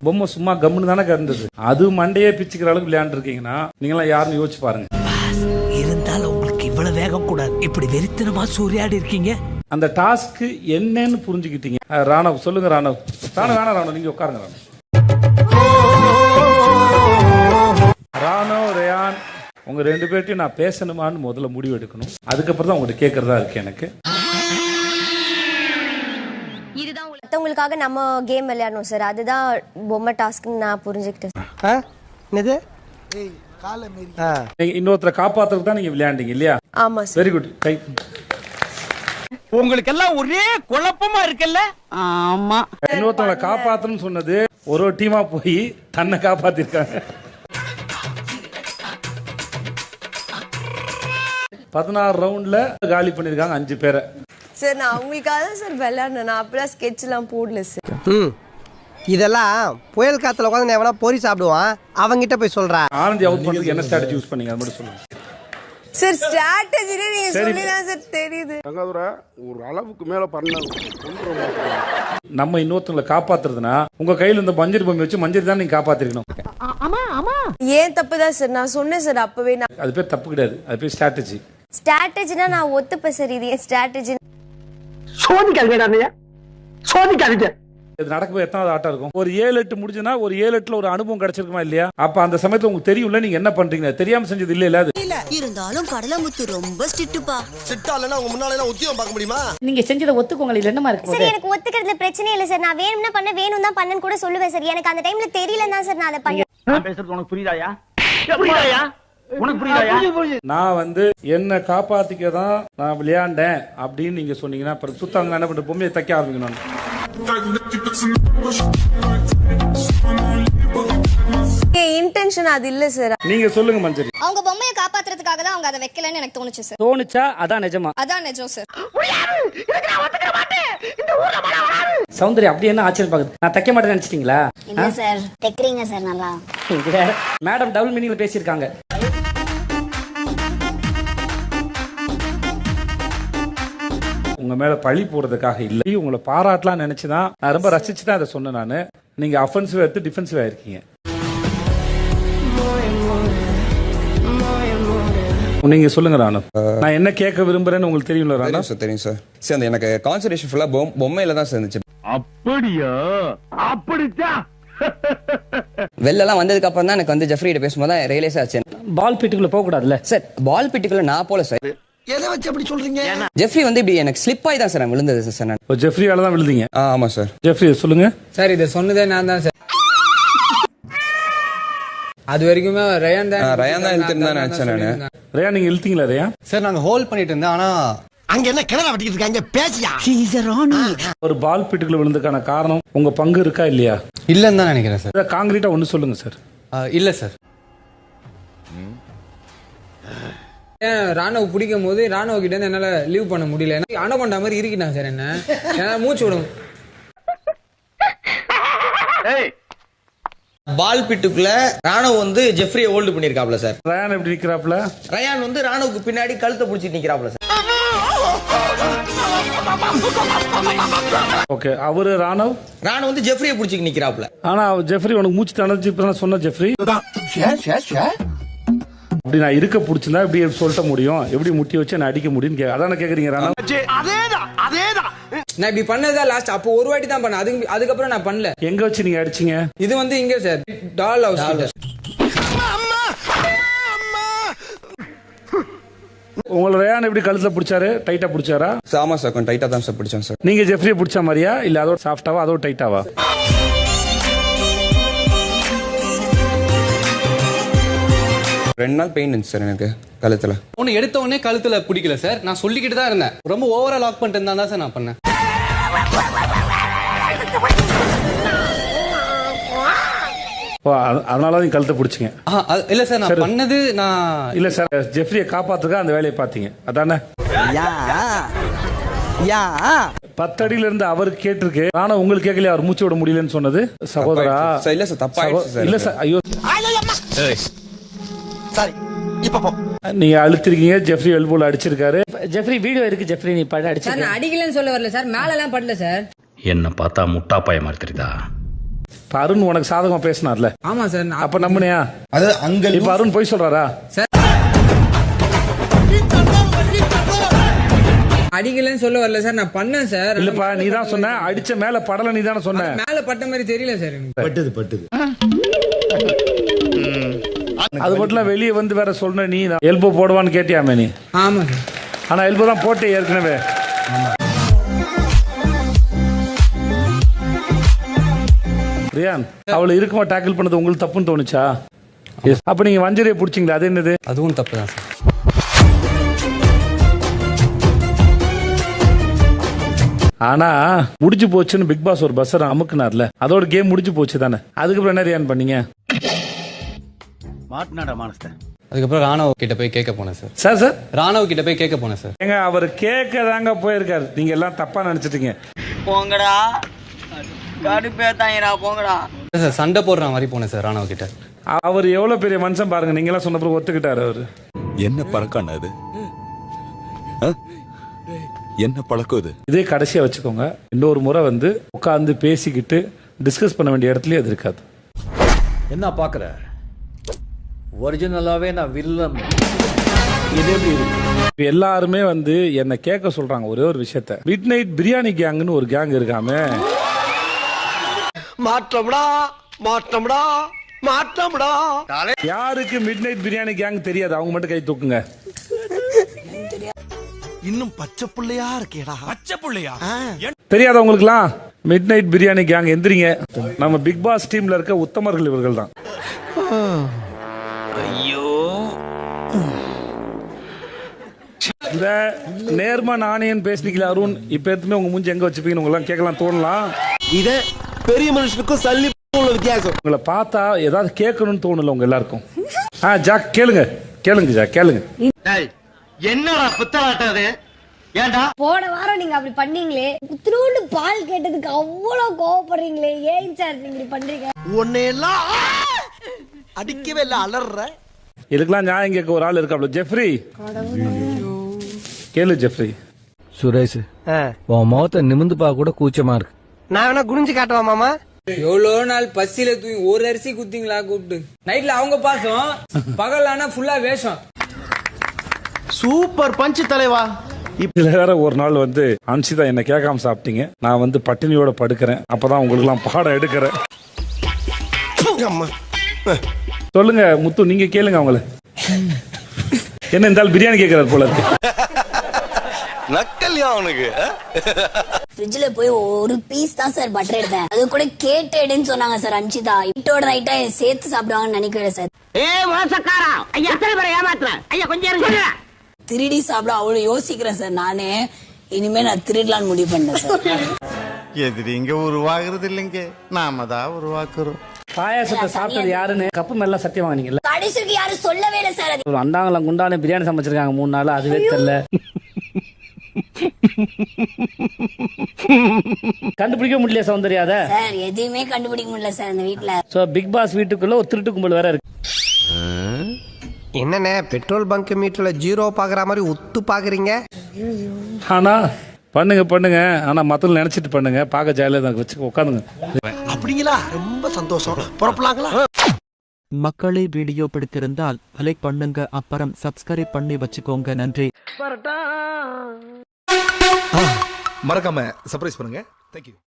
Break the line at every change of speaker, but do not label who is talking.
பொம்மை சும்மா கம்முன்னு தானே இருந்தது. அது மண்டையே பிச்சுக்கிற அளவுக்கு விளையாண்டு இருக்கீங்கன்னா நீங்களாம் யாருன்னு யோசிச்சு பாருங்க.
இருந்தாலும் உங்களுக்கு இவ்வளவு வேகம் கூடாது. இப்படி வெறித்தனமா சூறையாடி இருக்கீங்க.
அந்த டாஸ்க் என்னன்னு புரிஞ்சுக்கிட்டீங்க. ராணவ் சொல்லுங்க. ராணவ் வேணாம் நீங்க உட்காருங்க. ராணவ் ரயான் உங்க ரெண்டு பேர்ட்டையும் நான் பேசணுமான்னு முதல்ல முடிவு எடுக்கணும். அதுக்கப்புறம் தான் உங்கள்கிட்ட கேட்கறதா இருக்கு எனக்கு.
மற்றவங்களுக்காக நம்ம கேம் விளையாடணும் சார். அதுதான் பொம்மை டாஸ்க்னு நான் புரிஞ்சுக்கிட்டேன்.
இன்னொருத்தரை காப்பாத்துறதுக்கு தான் நீங்க விளையாண்டீங்க இல்லையா?
ஆமா சார்.
Very good.
உங்களுக்கு எல்லாம் ஒரே குழப்பமா இருக்குல்ல? ஆமா.
இன்னொருத்தவங்களை காப்பாத்தணும்னு சொன்னது ஒரு டீமா போய் தன்னை காப்பாத்திருக்காங்க. 16 ரவுண்ட்ல காலி பண்ணிருக்காங்க 5 பேரை.
சார் நான் அவங்களுக்காக தான் சார் விளையாடணும். நான் அப்பெல்லாம் ஸ்கெட்ச் எல்லாம் போடல சார்.
இதெல்லாம் புயல் காத்துல உட்காந்து எவனா பொறி சாப்பிடுவான், அவங்கிட்ட போய் சொல்றா.
ஆனந்தி அவுட் பண்றதுக்கு என்ன ஸ்ட்ராட்டஜி யூஸ் பண்ணீங்க அது மட்டும் சொல்லுங்க
சார். ஸ்ட்ராட்டஜி நீங்க சொல்லிதான் சார் தெரியுது.
ஒரு அளவுக்கு மேல பண்ணணும்.
நம்ம இன்னொருத்தங்களை காப்பாத்துறதுனா உங்க கையில இந்த மஞ்சள் பொம்மை வச்சு மஞ்சள் தான் நீங்க காப்பாத்திருக்கணும்.
ஏன் தப்பு தான் சார். நான் சொன்னேன் சார் அப்பவே.
அது பேர் தப்பு கிடையாது, அது பேர் ஸ்ட்ராட்டஜி.
ஸ்ட்ராட்டஜினா நான் ஒத்துப்பேன் சார். இது ஏன் ஸ்ட்ராட்டஜி?
இது நடக்கும்போது எத்தனாவது ஆட்டம் இருக்கும்? ஒரு 7-8 முடிஞ்சுனா ஒரு 7-8ல ஒரு அனுபவம் கிடைச்சிருக்குமா இல்லையா? அப்ப அந்த சமயத்துல உங்களுக்கு தெரியும்ல நீங்க என்ன பண்றீங்க. தெரியாம செஞ்சது இல்ல அது.
இருந்தாலும் கடலமுத்து ரொம்ப ஸ்ட்ரிக்ட்பா.
ஸ்ட்ரிக்ட்டா இல்லனா உங்க முன்னால எல்லாம் உத்தியோகம் பார்க்க முடியுமா?
நீங்க செஞ்சத ஒத்துக்கோங்க. இல்ல என்னமா இருக்கு?
சார் எனக்கு ஒத்துக்கிறதுல பிரச்சனை இல்ல சார். நான் வேணும்னா பண்ண வேணும் தான் பண்ணன்னு கூட சொல்லுவேன் சார். எனக்கு அந்த டைம்ல தெரியல தான் சார் நான் அதை பண்ணேன்.
நான் பேசுறது உனக்கு புரியுதாயா? புரியுதாயா? உனக்கு புரியுதாயா?
நான் என்ன காப்பாத்திக்க தான் நான் விளையாண்டேன் அப்படின்னு நீங்க சொன்னீங்கன்னா அப்புறம் சுத்தாங்க என்ன பண்ற பொம்மையை தைக்க ஆரம்பிக்கணும்.
இன்டென்ஷன் அது இல்ல சார்.
நீங்க சொல்லுங்க மஞ்சரி.
அவங்க பொம்மையை காப்பாத்துறதுக்காக தான் அவங்க அதை வைக்கலன்னு எனக்கு தோணுச்சு சார்.
தோணுச்சா? அதான் நிஜமா?
அதான் நிஜம் சார்.
சௌந்தர்யா அப்படி என்ன ஆச்சரியம் பாக்குது? நான் தைக்க மாட்டேன்னு நினைச்சிட்டீங்களா?
இல்ல சார், தைக்கிறீங்க சார் நல்லா.
மேடம் டபுள் மீனிங்ல பேசியிருக்காங்க.
உங்க மேல பழி போடுறதுக்காக இல்ல, உங்களை பாராட்டலாம் நினைச்சுதான் நான் ரொம்ப ரசிச்சுதான் அதை சொன்னேன். நானு நீங்க அஃபென்சிவ் எடுத்து டிஃபென்சிவ் ஆயிருக்கீங்க. நீங்க சொல்லுங்க ராணு. நான் என்ன கேட்க விரும்புறேன்னு உங்களுக்கு தெரியும்ல ராணு?
தெரியும் சார். சரி, அந்த எனக்கு கான்சன்ட்ரேஷன் ஃபுல்லா பொம்மையில தான் இருந்துச்சு.
அப்படியா? அப்படிச்சா?
வெளிலலாம் வந்ததுக்கு அப்புறம் தான் எனக்கு ஜெஃப்ரி கிட்ட பேசும்போது தான் ரியலைஸ் ஆச்சு.
பால் பிட்டுக்குள்ள போக கூடாதுல்ல
சார்? பால் பிட்டுக்குள்ள நான் போல சார்.
எதை வச்சு அப்படி சொல்றீங்க?
ஜெஃப்ரி இப்படி எனக்கு ஸ்லிப் ஆகி தான் சார் விழுந்தது சார். நான்
ஜெஃப்ரியால தான் விழுந்தீங்க?
ஆமா சார்.
ஜெஃப்ரி சொல்லுங்க
சார். இதை சொன்னதே நான் தான் சார். அது வரைக்குமே ரயான் தான்
இழுத்துன்னு தான் நினைச்சேன் நானு.
ரயா நீங்க இழுத்தீங்களா? ரயா
சார் நாங்க ஹோல்ட் பண்ணிட்டு இருந்தோம். ஆனா
அங்க என்ன கிணறு வெட்டிட்டு இருக்காங்க? பேசியா?
ஒரு பால் பிட்டுக்குள்ள விழுந்ததுக்கான காரணம் உங்க பங்கு இருக்கா இல்லையா?
இல்லன்னு தான் நினைக்கிறேன் சார்.
காங்கிரீட்டா ஒன்னு சொல்லுங்க சார்.
இல்ல சார். ராணுவ பிடிக்கும் போது ராணுவ கிட்ட இருந்து என்னால லீவ் பண்ண முடியல. எனக்கு அனகொண்டா மாதிரி இருக்கிட்டாங்க சார். என்ன மூச்சு விடும்.
பால் பிட்டுக்குள்ள ராணுவ ஜெஃப்ரியை ஹோல்ட் பண்ணிருக்காப்ல சார்.
ரயான் எப்படி நிக்கிறாப்ல?
ரயான் ராணுவுக்கு பின்னாடி கழுத்தை பிடிச்சிட்டு நிக்கிறாப்ல சார்.
ஓகே. அவரு ராணுவ
ஜெஃப்ரியை பிடிச்சிட்டு நிக்கிறாப்ல.
ஆனா ஜெஃப்ரி உனக்கு மூச்சு தணச்சு இப்ப நான் சொன்ன ஜெஃப்ரி அப்படி நான் இருக்க பிடிச்சிருந்தா இப்படி சொல்லிட்ட முடியும், எப்படி முட்டி வச்சு நான் அடிக்க முடியும் அதான கேக்குறீங்க ராணா?
அதேதான்
நான் இப்படி பண்ணதா லாஸ்ட். அப்போ ஒரு வாட்டி தான் பண்ணேன். அதுக்கப்புறம் நான் பண்ணல.
எங்க வச்சு நீங்க அடிச்சீங்க?
இது இங்க சார், டால் ஹவுஸ்.
உங்களை ரயான் எப்படி கழுத்துல பிடிச்சாரு? டைட்டா பிடிச்சாரா?
ஆமா சார், கொஞ்சம் டைட்டா தான் சார் பிடிச்சேன் சார்.
நீங்க ஜெஃப்ரியை பிடிச்ச மாதிரியா இல்ல அதோட சாஃப்டாவா அதோட டைட்டாவா?
2 நாள் பெயின் இருந்துச்சு சார் எனக்கு கழுத்துல.
ஒன்னு எடுத்த உடனே கழுத்துல பிடிக்கல சார். நான் சொல்லிக்கிட்டு தான் இருந்தேன். ரொம்ப ஓவரா லாக் பண்ணிட்டு இருந்தா தான் சார் நான் பண்ணேன்.
அதனால நீங்க கழுத்தை பிடிச்சிங்க?
இல்ல சார், நான் பண்ணது நான்
இல்ல சார். ஜெஃப்ரியை காப்பாத்துக்க அந்த வேலையை பாத்தீங்க அதானே?
யா
10 அடியில இருந்து அவர் கேட்டிருக்கு. ஆனா உங்களுக்கு கேட்கலையா அவர் மூச்சு விட முடியலன்னு சொன்னது? சகோதரா
சார் இல்ல சார் தப்பாயிடுச்சு சார்.
இல்ல சார், ஐயோ
சாரி இப்ப போ.
நீங்க அழுத்திருக்கீங்க, ஜெஃப்ரி எல்போல அடிச்சிருக்காரு.
ஜெஃப்ரி வீடியோ இருக்கு, ஜெஃப்ரி நீ பட அடிச்சு.
சார் நான் அடிக்கலன்னு சொல்ல வரல சார், மேல எல்லாம் படல சார்.
என்ன பார்த்தா முட்டா பைய மாதிரி தெரியுதா?
இப்ப அருண் உனக்கு சாதகமா பேசினார்ல,
ஆமா சார்.
அப்ப நம்புனியா?
அது அங்க
இப்ப அருண் போய் சொல்றாரா?
அடிக்கலன்னு சொல்ல வரல சார், நான் பண்ணேன் சார்.
இல்லப்பா நீ தான் சொன்ன, அடிச்ச மேல படல, நீ தானே சொன்ன.
மேல பட்ட மாதிரி தெரியல சார் எனக்கு.
பட்டுது
அது மட்டும் வெளியே வந்து வேற சொன்ன, நீ எல்போ போடுவான்னு கேட்டியாமே நீ?
ஆமா சார்.
ஆனா எல்போ தான் போட்டே ஏற்கனவே. ரியான் அவளை இருக்குமா டேக்கிள் பண்ணது உங்களுக்கு தப்புன்னு தோணுச்சா? அப்ப நீங்க வஞ்சரியை பிடிச்சிங்களா? அது என்னது?
அதுவும் தப்பு தான் சார்.
ஆனா முடிஞ்சு போச்சுன்னு பிக் பாஸ் ஒரு பஸ்ஸர் அமுக்குனார்ல, அதோட கேம் முடிஞ்சு போச்சு தானே. அதுக்கப்புறம் என்ன ரியான் பண்ணீங்க?
மாட்டினாடா மானஸ்த.
அதுக்கப்புறம் ராணவ் கிட்ட போய் கேட்க போனேன் சார்.
சார்
ராணவ் கிட்ட போய் கேட்க போனேன் சார்.
ஏங்க அவர் கேட்க தாங்க போயிருக்காரு, நீங்க எல்லாம் தப்பா நினைச்சிட்டீங்க.
போங்கடா கடுப்பேத்தாங்கடா போங்கடா.
சார் சண்டை போடுற மாதிரி போனேன் சார் ராணவ் கிட்ட.
அவர் எவ்வளவு பெரிய மனுஷன் பாருங்க, நீங்க எல்லாம் சொன்ன பிறகு ஒத்துக்கிட்டாரு அவரு.
என்ன பழக்கம் அது? என்ன பழக்கம் இது?
இதே கடைசியா வச்சுக்கோங்க. இன்னொரு முறை வந்து உட்கார்ந்து பேசிக்கிட்டு டிஸ்கஸ் பண்ண வேண்டிய இடத்துலயே அது இருக்காது.
என்ன பாக்குற? ஒரிஜினலாவே நான் வில்லம்.
இது எப்படி இருக்கு? இப்ப எல்லாருமே வந்து என்ன கேட்க சொல்றாங்க ஒரே ஒரு விஷயத்த. மிட் நைட் பிரியாணி கேங்னு ஒரு கேங் இருக்காமே.
மாற்றம்டா மாற்றம்டா மாற்றம்டா.
யாருக்கு மிட் நைட் பிரியாணி கேங் தெரியாது? அவங்க மட்டும் கை தூக்குங்க.
இன்னும் பச்சை புள்ளையா இருக்கேடா. பச்சை புள்ளையா?
தெரியாத உங்களுக்குலாம் மிட் நைட் பிரியாணி கேங் எந்திரிங்க. நம்ம பிக் பாஸ் டீம்ல இருக்க உத்தமர்கள் இவர்கள் தான்.
ஐயோ
இந்த நேர்மா நாணயன் பேசினீங்களா அருண்? இப்ப எதுவுமே உங்க மூஞ்சி எங்க வச்சுப்பீங்கன்னு உங்களுக்கு கேட்கலாம் தோணலாம்.
இத பெரிய மனுஷனுக்கும் சல்லி உள்ள வித்தியாசம்.
உங்களை பார்த்தா ஏதாவது கேட்கணும்னு தோணல உங்க எல்லாருக்கும். ஜாக் கேளுங்க கேளுங்க ஜாக் கேளுங்க.
என்னடா புத்தலாட்டம் அது? ஏன்டா
போன வாரம் நீங்க அப்படி பண்ணீங்களே, குத்துனோண்டு பால் கேட்டதுக்கு அவ்வளவு கோவப்படுறீங்களே, ஏன் சார் நீங்க இப்படி பண்றீங்க?
உன்னையெல்லாம் அடிக்கவே இல்ல, அலற.
இதுக்கெல்லாம் நியாயம் கேட்க ஒரு ஆள் இருக்காப்ல. ஜெஃப்ரி கேளு. ஜெஃப்ரி
சுரேஷ், உன் முகத்தை நிமிந்து பார்க்க கூட கூச்சமா இருக்கு.
நான் வேணா குனிஞ்சு காட்டுவா மாமா?
எவ்வளவு நாள் பசியில தூங்கி ஒரு அரிசி குத்திங்களா கூப்பிட்டு. நைட்ல அவங்க பாசம், பகல் ஆனா ஃபுல்லா வேஷம்.
சூப்பர் பஞ்சு தலைவா.
இதுல வேற ஒரு நாள் வந்து அன்சிதா என்ன கேட்காம சாப்பிட்டீங்க, நான் வந்து பட்டினியோட படுக்கிறேன், அப்பதான் உங்களுக்கு எல்லாம் பாடம் எடுக்கிறேன். சொல்லுங்க முத்து, நீங்க கேளுங்க அவங்கள. என்ன இருந்தாலும் பிரியாணி கேட்கிறார் போல இருக்கு.
நக்கல்யா அவனுக்கு.
ஃப்ரிட்ஜ்ல போய் ஒரு பீஸ் தான் சார் பட்டர் எடுத்தேன். அது கூட கேட்டேன்னு சொன்னாங்க சார் அன்ஷிதா. இட்டோட நைட்டா சேர்த்து சாப்பிடுவாங்கன்னு நினைக்கிறேன் சார்.
மோசக்காரா ஐயா, எத்தனை பேரை ஏமாத்துறேன் ஐயா, கொஞ்சம் இருங்க.
திருடி சாப்பிட அவ்வளவு யோசிக்கிறேன் சார் நானே. இனிமே நான் திருடலான்னு முடிவு பண்ணேன் சார்.
எதிரி இங்க உருவாகிறது இல்லைங்க, நாம தான் உருவாக்குறோம்.
பாயாசத்தை சாப்பிட்டது யாருன்னு கப்பு மேல சத்தியம் வாங்கினீங்கல்ல?
கடைசிக்கு யாரும் சொல்லவே இல்லை சார்.
ஒரு அண்டாங்கலாம் குண்டான பிரியாணி சமைச்சிருக்காங்க 3 நாள், அதுவே தெரியல. கண்டுபிடிக்க முடியல சௌந்தர்யாத
சார். எதையுமே கண்டுபிடிக்க முடியல சார் இந்த வீட்டுல.
சோ பிக் பாஸ் வீட்டுக்குள்ள ஒரு திருட்டு கும்பல் வேற இருக்கு.
என்னண்ணே பெட்ரோல் பங்க் மீட்டர்ல ஜீரோ பாக்குற மாதிரி ஒத்து பாக்குறீங்க?
ஆனா பண்ணுங்க பண்ணுங்க, ஆனா மத்தவங்க நினைச்சிட்டு பண்ணுங்க. பார்க்க ஜாலியா வச்சு உட்காந்துங்க.
அப்படிங்களா? ரொம்ப சந்தோஷம். புறப்படலாங்களா?
மக்களே வீடியோ பிடித்திருந்தால் லைக் பண்ணுங்க, அப்புறம் சப்ஸ்கிரைப் பண்ணி வச்சுக்கோங்க. நன்றி.
மறக்காம சர்ப்ரைஸ் பண்ணுங்க. தேங்க்யூ.